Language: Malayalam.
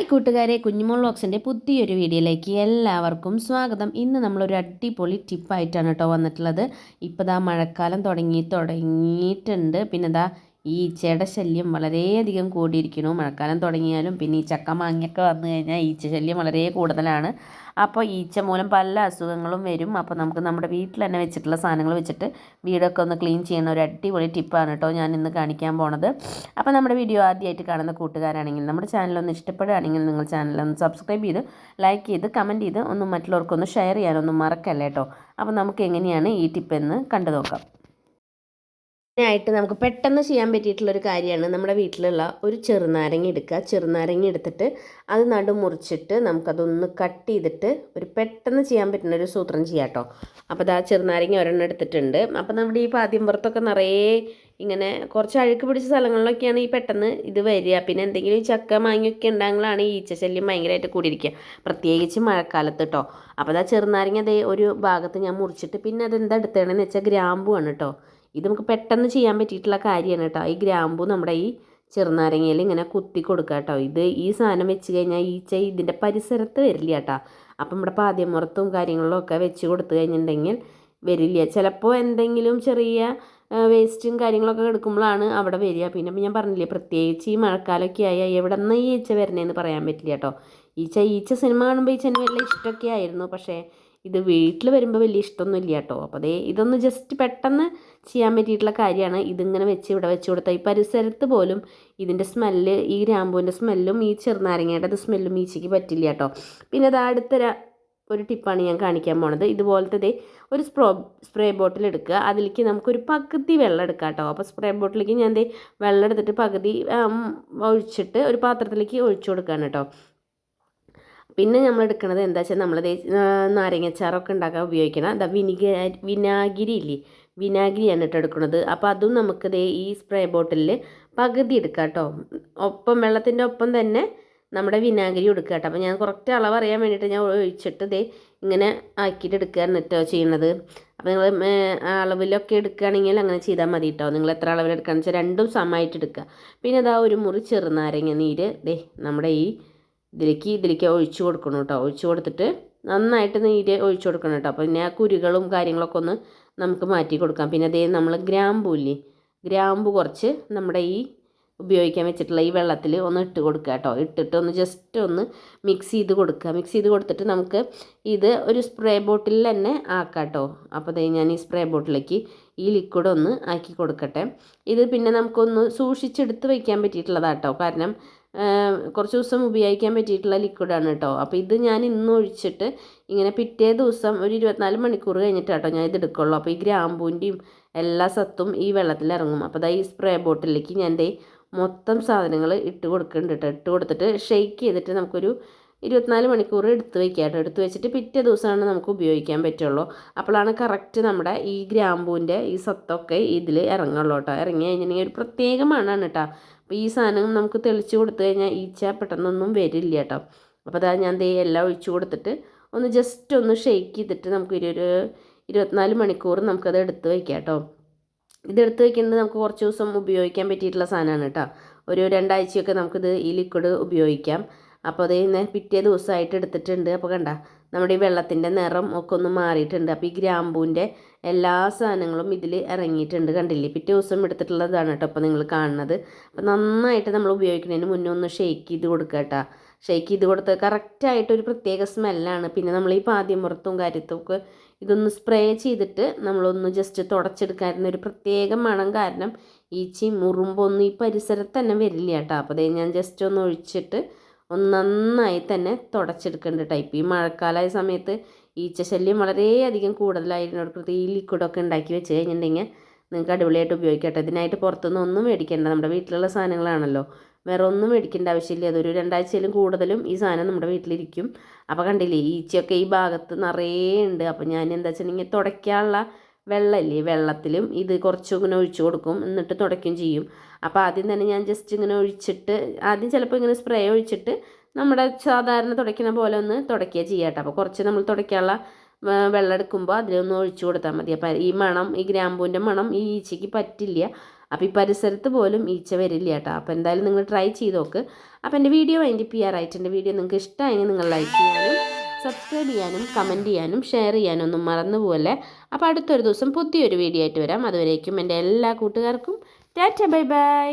ഹായ് കൂട്ടുകാരെ, കുഞ്ഞുമോൾ വ്ളോഗ്സിൻ്റെ പുതിയൊരു വീഡിയോയിലേക്ക് എല്ലാവർക്കും സ്വാഗതം. ഇന്ന് നമ്മളൊരു അടിപൊളി ടിപ്പായിട്ടാണ് കേട്ടോ വന്നിട്ടുള്ളത്. ഇപ്പോൾ ദാ മഴക്കാലം തുടങ്ങിയിട്ടുണ്ട്. പിന്നെ ദാ ഈ ഈച്ചയുടെ ശല്യം വളരെയധികം കൂടിയിരിക്കുന്നു. മഴക്കാലം തുടങ്ങിയാലും പിന്നെ ഈ ചക്ക മാങ്ങയൊക്കെ വന്നു കഴിഞ്ഞാൽ ഈച്ച ശല്യം വളരെ കൂടുതലാണ്. അപ്പോൾ ഈച്ച മൂലം പല അസുഖങ്ങളും വരും. അപ്പോൾ നമുക്ക് നമ്മുടെ വീട്ടിൽ തന്നെ വെച്ചിട്ടുള്ള സാധനങ്ങൾ വെച്ചിട്ട് വീടൊക്കെ ഒന്ന് ക്ലീൻ ചെയ്യുന്ന ഒരു അടിപൊളി ടിപ്പാണ് കേട്ടോ ഞാൻ ഇന്ന് കാണിക്കാൻ പോണത്. അപ്പോൾ നമ്മുടെ വീഡിയോ ആദ്യമായിട്ട് കാണുന്ന കൂട്ടുകാരാണെങ്കിൽ നമ്മുടെ ചാനലൊന്ന് ഇഷ്ടപ്പെടുകയാണെങ്കിൽ നിങ്ങൾ ചാനലൊന്ന് സബ്സ്ക്രൈബ് ചെയ്ത് ലൈക്ക് ചെയ്ത് കമൻറ്റ് ചെയ്ത് ഒന്നും മറ്റുള്ളവർക്കൊന്ന് ഷെയർ ചെയ്യാനൊന്നും മറക്കല്ലേ കേട്ടോ. അപ്പോൾ നമുക്ക് എങ്ങനെയാണ് ഈ ടിപ്പെന്ന് കണ്ടു നോക്കാം. ആയിട്ട് നമുക്ക് പെട്ടെന്ന് ചെയ്യാൻ പറ്റിയിട്ടുള്ളൊരു കാര്യമാണ് നമ്മുടെ വീട്ടിലുള്ള ഒരു ചെറുനാരങ്ങ എടുക്കുക. ചെറുനാരങ്ങ എടുത്തിട്ട് അത് മുറിച്ചിട്ട് നമുക്കതൊന്ന് കട്ട് ചെയ്തിട്ട് ഒരു പെട്ടെന്ന് ചെയ്യാൻ പറ്റുന്ന ഒരു സൂത്രം ചെയ്യാം കേട്ടോ. അപ്പോൾ അത് ആ ചെറുനാരങ്ങ ഒരെണ്ണം എടുത്തിട്ടുണ്ട്. അപ്പോൾ നമ്മുടെ ഈ പാദ്യമ്പുറത്തൊക്കെ നിറയെ ഇങ്ങനെ കുറച്ച് അഴുക്ക് പിടിച്ച സ്ഥലങ്ങളിലൊക്കെയാണ് ഈ പെട്ടെന്ന് ഇത് വരിക. പിന്നെ എന്തെങ്കിലും ചക്ക മാങ്ങയൊക്കെ ഉണ്ടെങ്കിലാണ് ഈ ഈച്ചശല്യം ഭയങ്കരമായിട്ട് കൂടിയിരിക്കുക, പ്രത്യേകിച്ച് മഴക്കാലത്ത് കേട്ടോ. അപ്പോൾ അത് ആ ചെറുനാരങ്ങ അതേ ഒരു ഭാഗത്ത് ഞാൻ മുറിച്ചിട്ട് പിന്നെ അതെന്താ എടുത്തതെന്ന് വെച്ചാൽ ഗ്രാമ്പുവാണ് കേട്ടോ. ഇത് നമുക്ക് പെട്ടെന്ന് ചെയ്യാൻ പറ്റിയിട്ടുള്ള കാര്യമാണ് കേട്ടോ. ഈ ഗ്രാമ്പു നമ്മുടെ ഈ ചെറുനാരങ്ങയിൽ ഇങ്ങനെ കുത്തി കൊടുക്കുക കേട്ടോ. ഈ സാധനം വെച്ച് കഴിഞ്ഞാൽ ഈച്ച ഇതിൻ്റെ പരിസരത്ത് വരില്ല കേട്ടോ. അപ്പം നമ്മുടെ പാദ്യമുറത്തും കാര്യങ്ങളിലൊക്കെ വെച്ച് കൊടുത്തു കഴിഞ്ഞിട്ടുണ്ടെങ്കിൽ വരില്ല. ചിലപ്പോൾ എന്തെങ്കിലും ചെറിയ വേസ്റ്റും കാര്യങ്ങളൊക്കെ എടുക്കുമ്പോഴാണ് അവിടെ വരിക. പിന്നെ ഞാൻ പറഞ്ഞില്ലേ, പ്രത്യേകിച്ച് ഈ മഴക്കാലമൊക്കെ ആയാൽ എവിടെ നിന്ന് ഈ ഈച്ച വരണേന്ന് പറയാൻ പറ്റില്ല കേട്ടോ. ഈച്ച സിനിമ കാണുമ്പോൾ ഈച്ചന് വലിയ ഇഷ്ടമൊക്കെ ആയിരുന്നു, പക്ഷേ ഇത് വീട്ടിൽ വരുമ്പോൾ വലിയ ഇഷ്ടമൊന്നുമില്ല കേട്ടോ. അപ്പോൾ ഇതൊന്ന് ജസ്റ്റ് പെട്ടെന്ന് ചെയ്യാൻ പറ്റിയിട്ടുള്ള കാര്യമാണ്. ഇതിങ്ങനെ ഇവിടെ വെച്ച് കൊടുത്താൽ ഈ പരിസരത്ത് പോലും ഇതിൻ്റെ സ്മെല്ല്, ഈ ഗ്രാമ്പൂവിൻ്റെ സ്മെല്ലും ഈ ചെറുനാരങ്ങയുടെ സ്മെല്ലും ഈച്ചയ്ക്ക് പറ്റില്ല കേട്ടോ. പിന്നെ അത് ഒരു ടിപ്പാണ് ഞാൻ കാണിക്കാൻ പോണത്. ഇതുപോലത്തെ ഒരു സ്പ്രേ ബോട്ടിൽ എടുക്കുക. അതിലേക്ക് നമുക്കൊരു പകുതി വെള്ളം എടുക്കാം കേട്ടോ. അപ്പോൾ സ്പ്രേ ബോട്ടിലേക്ക് ഞാൻ വെള്ളം എടുത്തിട്ട് പകുതി ഒഴിച്ചിട്ട് ഒരു പാത്രത്തിലേക്ക് ഒഴിച്ചു കൊടുക്കുകയാണ് കേട്ടോ. പിന്നെ നമ്മൾ എടുക്കുന്നത് എന്താ വെച്ചാൽ നമ്മൾ നാരങ്ങച്ചാറൊക്കെ ഉണ്ടാക്കാൻ ഉപയോഗിക്കണം വിനാഗിരി ഇല്ലേ, വിനാഗിരിയാണ് കേട്ടോ എടുക്കുന്നത്. അപ്പോൾ അതും നമുക്ക് ഈ സ്പ്രേ ബോട്ടിലിൽ പകുതി എടുക്കാം കേട്ടോ. വെള്ളത്തിൻ്റെ ഒപ്പം തന്നെ നമ്മുടെ വിനാഗിരി എടുക്കുക കേട്ടോ. അപ്പോൾ ഞാൻ കുറച്ച് അളവ് അറിയാൻ വേണ്ടിയിട്ട് ഞാൻ ഒഴിച്ചിട്ട് ഇങ്ങനെ ആക്കിയിട്ട് എടുക്കുകയാണ് കേട്ടോ ചെയ്യുന്നത്. അപ്പോൾ നിങ്ങൾ അളവിലൊക്കെ എടുക്കുകയാണെങ്കിൽ അങ്ങനെ ചെയ്താൽ മതി കേട്ടോ. നിങ്ങൾ എത്ര അളവിൽ എടുക്കുകയാണെന്ന് വെച്ചാൽ രണ്ടും സമമായിട്ട് എടുക്കുക. പിന്നെ ഒരു മുറി ചെറുനാരങ്ങ നീര് നമ്മുടെ ഇതിലേക്ക് ഒഴിച്ചു കൊടുക്കണം കേട്ടോ. ഒഴിച്ചു കൊടുത്തിട്ട് നന്നായിട്ട് നീര് ഒഴിച്ചു കൊടുക്കണം കേട്ടോ. അപ്പോൾ പിന്നെ ആ കുരുകളും കാര്യങ്ങളൊക്കെ ഒന്ന് നമുക്ക് മാറ്റി കൊടുക്കാം. പിന്നെ നമ്മൾ ഗ്രാമ്പു കുറച്ച് നമ്മുടെ ഈ ഉപയോഗിക്കാൻ വെച്ചിട്ടുള്ള ഈ വെള്ളത്തിൽ ഒന്ന് ഇട്ട് കൊടുക്കുക കേട്ടോ. ഇട്ടിട്ട് ഒന്ന് ജസ്റ്റ് ഒന്ന് മിക്സ് ചെയ്ത് കൊടുക്കുക. മിക്സ് ചെയ്ത് കൊടുത്തിട്ട് നമുക്ക് ഇത് ഒരു സ്പ്രേ ബോട്ടിലിൽ തന്നെ ആക്കാം കേട്ടോ. അപ്പോൾ ഞാൻ ഈ സ്പ്രേ ബോട്ടിലേക്ക് ഈ ലിക്വിഡ് ഒന്ന് ആക്കി കൊടുക്കട്ടെ. ഇത് പിന്നെ നമുക്കൊന്ന് സൂക്ഷിച്ചെടുത്ത് വയ്ക്കാൻ പറ്റിയിട്ടുള്ളതാണ് കേട്ടോ. കാരണം കുറച്ച് ദിവസം ഉപയോഗിക്കാൻ പറ്റിയിട്ടുള്ള ലിക്വിഡാണ് കേട്ടോ. അപ്പോൾ ഇത് ഞാൻ ഇന്ന് ഒഴിച്ചിട്ട് ഇങ്ങനെ പിറ്റേ ദിവസം ഒരു 24 മണിക്കൂർ കഴിഞ്ഞിട്ട് കേട്ടോ ഞാൻ ഇത് എടുക്കുള്ളൂ. അപ്പോൾ ഈ ഗ്രാമ്പൂൻ്റെയും എല്ലാ സത്തും ഈ വെള്ളത്തിൽ ഇറങ്ങും. അപ്പോൾ ഈ സ്പ്രേ ബോട്ടിലേക്ക് ഞാൻ മൊത്തം സാധനങ്ങൾ ഇട്ട് കൊടുക്കുന്നുണ്ട് കേട്ടോ. ഇട്ട് കൊടുത്തിട്ട് ഷെയ്ക്ക് ചെയ്തിട്ട് നമുക്കൊരു 24 മണിക്കൂർ എടുത്ത് വയ്ക്കാം കേട്ടോ. എടുത്ത് വെച്ചിട്ട് പിറ്റേ ദിവസമാണ് നമുക്ക് ഉപയോഗിക്കാൻ പറ്റുള്ളൂ. അപ്പോഴാണ് കറക്റ്റ് നമ്മുടെ ഈ ഗ്രാമ്പൂവിൻ്റെ ഈ സത്തൊക്കെ ഇതിൽ ഇറങ്ങുള്ളൂ കേട്ടോ. ഇറങ്ങി കഴിഞ്ഞിട്ടുണ്ടെങ്കിൽ ഒരു പ്രത്യേക മണമാണ് കേട്ടോ. അപ്പോൾ ഈ സാധനം നമുക്ക് തെളിച്ച് കൊടുത്തു കഴിഞ്ഞാൽ ഈച്ച പെട്ടെന്നൊന്നും വരില്ല കേട്ടോ. അപ്പോൾ ഞാൻ എല്ലാം ഒഴിച്ചു കൊടുത്തിട്ട് ഒന്ന് ജസ്റ്റ് ഒന്ന് ഷെയ്ക്ക് ചെയ്തിട്ട് നമുക്ക് ഒരു 24 മണിക്കൂർ നമുക്കത് എടുത്ത് വയ്ക്കാം കേട്ടോ. ഇതെടുത്ത് വയ്ക്കുന്നത് നമുക്ക് കുറച്ച് ദിവസം ഉപയോഗിക്കാൻ പറ്റിയിട്ടുള്ള സാധനമാണ് കേട്ടോ. ഒരു 2 ആഴ്ചയൊക്കെ നമുക്കിത് ഈ ലിക്വിഡ് ഉപയോഗിക്കാം. അപ്പോൾ പിറ്റേ ദിവസമായിട്ട് എടുത്തിട്ടുണ്ട്. അപ്പോൾ കണ്ട നമ്മുടെ ഈ വെള്ളത്തിൻ്റെ നിറം ഒക്കെ ഒന്ന് മാറിയിട്ടുണ്ട്. അപ്പോൾ ഈ ഗ്രാമ്പൂവിൻ്റെ എല്ലാ സാധനങ്ങളും ഇതിൽ ഇറങ്ങിയിട്ടുണ്ട്, കണ്ടില്ലേ. പിറ്റേ ദിവസം എടുത്തിട്ടുള്ളതാണ് കേട്ടോ അപ്പോൾ നിങ്ങൾ കാണുന്നത്. അപ്പോൾ നന്നായിട്ട് നമ്മൾ ഉപയോഗിക്കുന്നതിന് മുന്നേ ഒന്ന് ഷെയ്ക്ക് ചെയ്ത് കൊടുക്കുക കേട്ടോ. ഷെയ്ക്ക് ചെയ്ത് കൊടുത്ത് കറക്റ്റായിട്ടൊരു പ്രത്യേക സ്മെല്ലാണ്. പിന്നെ നമ്മൾ ഈ പാദ്യമുറത്തും കാര്യത്തൊക്കെ ഇതൊന്ന് സ്പ്രേ ചെയ്തിട്ട് നമ്മളൊന്ന് ജസ്റ്റ് തുടച്ചെടുക്കാതിരുന്ന ഒരു പ്രത്യേക മണം കാരണം ഈച്ചയും മുറുമ്പൊന്നും ഈ പരിസരത്ത് തന്നെ വരില്ല കേട്ടോ. അപ്പോൾ ഞാൻ ജസ്റ്റ് ഒന്ന് ഒഴിച്ചിട്ട് ഒന്ന് നന്നായി തന്നെ തുടച്ചെടുക്കേണ്ട ടൈപ്പ്. ഈ മഴക്കാലമായ സമയത്ത് ഈച്ചശല്യം വളരെയധികം കൂടുതലായിരുന്നവർക്ക് ഈ ലിക്വിഡൊക്കെ ഉണ്ടാക്കി വെച്ച് കഴിഞ്ഞിട്ടുണ്ടെങ്കിൽ നിങ്ങൾക്ക് അടിപൊളിയായിട്ട് ഉപയോഗിക്കട്ടെ. ഇതിനായിട്ട് പുറത്തുനിന്ന് ഒന്നും മേടിക്കേണ്ട, നമ്മുടെ വീട്ടിലുള്ള സാധനങ്ങളാണല്ലോ. വേറെ ഒന്നും മേടിക്കേണ്ട ആവശ്യമില്ല. അതൊരു 2 ആഴ്ചയിലും കൂടുതലും ഈ സാധനം നമ്മുടെ വീട്ടിലിരിക്കും. അപ്പോൾ കണ്ടില്ലേ, ഈച്ചയൊക്കെ ഈ ഭാഗത്ത് നിറയെ ഉണ്ട്. അപ്പോൾ ഞാൻ എന്താ വെച്ചിട്ടുണ്ടെങ്കിൽ തുടയ്ക്കാനുള്ള വെള്ളമില്ലേ, വെള്ളത്തിലും ഇത് കുറച്ചും ഇങ്ങനെ ഒഴിച്ചു കൊടുക്കും, എന്നിട്ട് തുടയ്ക്കും ചെയ്യും. അപ്പോൾ ആദ്യം തന്നെ ഞാൻ ജസ്റ്റ് ഇങ്ങനെ ഒഴിച്ചിട്ട് ആദ്യം ചിലപ്പോൾ ഇങ്ങനെ സ്പ്രേ ഒഴിച്ചിട്ട് നമ്മുടെ സാധാരണ തുടയ്ക്കുന്ന പോലെ ഒന്ന് തുടയ്ക്കുക ചെയ്യാം കേട്ടോ. അപ്പോൾ കുറച്ച് നമ്മൾ തുടയ്ക്കാനുള്ള വെള്ളം എടുക്കുമ്പോൾ അതിലൊന്ന് ഒഴിച്ചു കൊടുത്താൽ മതി. അപ്പോൾ ഈ ഗ്രാമ്പൂവിൻ്റെ മണം ഈ ഈച്ചയ്ക്ക് പറ്റില്ല. അപ്പോൾ ഈ പരിസരത്ത് പോലും ഈച്ച വരില്ല കേട്ടോ. അപ്പോൾ എന്തായാലും നിങ്ങൾ ട്രൈ ചെയ്ത് നോക്ക്. അപ്പോൾ എൻ്റെ വീഡിയോ അതിൻ്റെ PR ആയിട്ട് എൻ്റെ വീഡിയോ നിങ്ങൾക്ക് ഇഷ്ടമായെങ്കിൽ നിങ്ങൾ ലൈക്ക് ചെയ്യാനും സബ്സ്ക്രൈബ് ചെയ്യാനും കമൻറ്റ് ചെയ്യാനും ഷെയർ ചെയ്യാനും ഒന്നും മറന്നു പോകല്ലേ. അപ്പോൾ അടുത്തൊരു ദിവസം പുതിയൊരു വീഡിയോ ആയിട്ട് വരാം. അതുവരേക്കും എൻ്റെ എല്ലാ കൂട്ടുകാർക്കും ടാറ്റ ബൈ ബൈ.